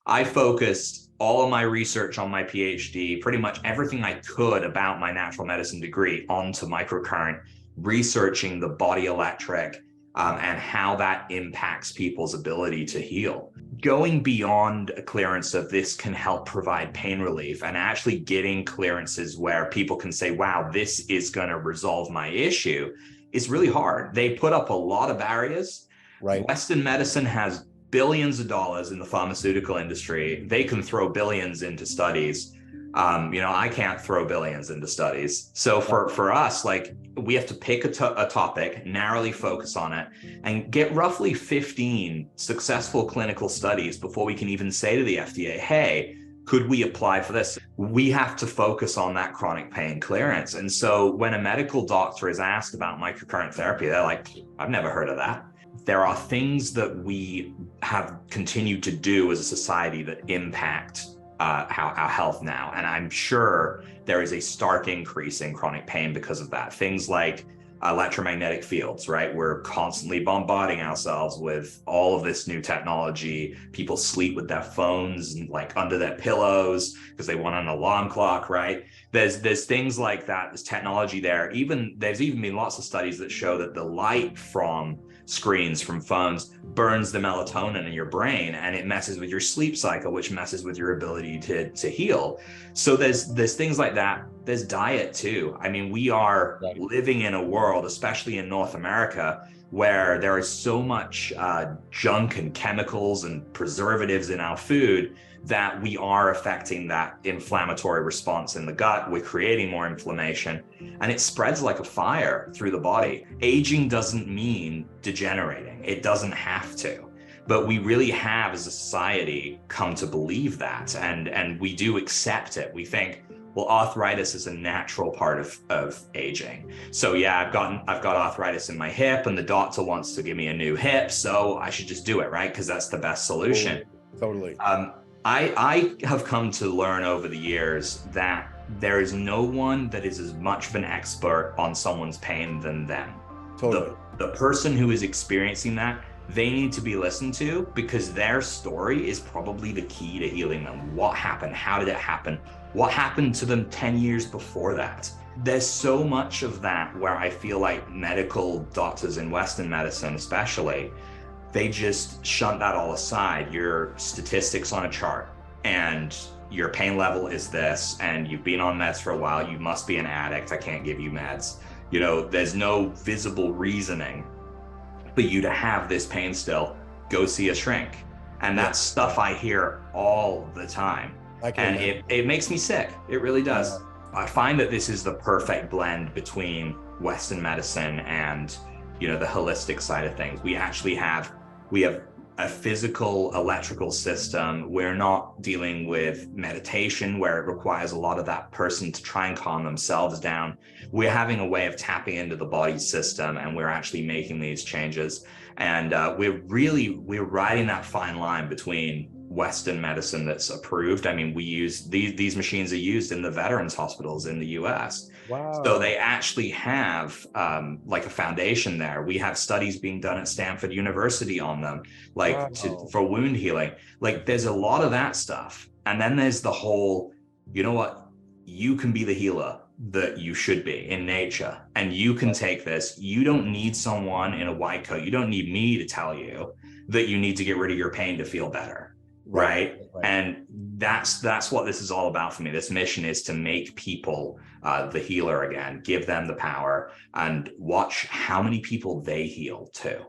I focused all of my research on my PhD, pretty much everything I could about my natural medicine degree onto microcurrent, researching the body electric and how that impacts people's ability to heal. Going beyond a clearance of this can help provide pain relief, and actually getting clearances where people can say, wow, this is going to resolve my issue is really hard. They put up a lot of barriers. Right. Western medicine has billions of dollars in the pharmaceutical industry. They can throw billions into studies. I can't throw billions into studies. So for us, like, we have to pick a topic, narrowly focus on it, and get roughly 15 successful clinical studies before we can even say to the FDA, hey, could we apply for this? We have to focus on that chronic pain clearance. And so when a medical doctor is asked about microcurrent therapy, they're like, I've never heard of that. There are things that we have continued to do as a society that impact our health now. And I'm sure there is a stark increase in chronic pain because of that. Things like electromagnetic fields, right? We're constantly bombarding ourselves with all of this new technology. People sleep with their phones and like under their pillows because they want an alarm clock, right? There's things like that. There's technology there. There's even been lots of studies that show that the light from screens, from phones, burns the melatonin in your brain, and it messes with your sleep cycle, which messes with your ability to heal. So there's things like that. There's diet too. I mean, we are living in a world, especially in North America, where there is so much junk and chemicals and preservatives in our food that we are affecting that inflammatory response in the gut. We're creating more inflammation, and it spreads like a fire through the body. Aging doesn't mean degenerating. It doesn't have to. But we really have, as a society, come to believe that, and we do accept it. We think, well, arthritis is a natural part of aging. So yeah, I've got arthritis in my hip, and the doctor wants to give me a new hip, so I should just do it, right? Because that's the best solution. Totally. I have come to learn over the years that there is no one that is as much of an expert on someone's pain than them. Totally. The person who is experiencing that, they need to be listened to, because their story is probably the key to healing them. What happened? How did it happen? What happened to them 10 years before that? There's so much of that where I feel like medical doctors in Western medicine, especially, they just shunt that all aside. Your statistics on a chart, and your pain level is this, and you've been on meds for a while, you must be an addict, I can't give you meds. There's no visible reasoning for you to have this pain still. Go see a shrink. And that's stuff I hear all the time. And it makes me sick. It really does. I find that this is the perfect blend between Western medicine and the holistic side of things. We have a physical electrical system. We're not dealing with meditation where it requires a lot of that person to try and calm themselves down. We're having a way of tapping into the body system, and we're actually making these changes. And we're riding that fine line between Western medicine that's approved. I mean, we use these machines are used in the veterans hospitals in the US. Wow. So they actually have like a foundation there. We have studies being done at Stanford University on them, like for wound healing. Like, there's a lot of that stuff. And then there's the whole, you can be the healer that you should be in nature, and you can take this. You don't need someone in a white coat. You don't need me to tell you that you need to get rid of your pain to feel better. Right. And that's what this is all about for me. This mission is to make people the healer again, give them the power, and watch how many people they heal too.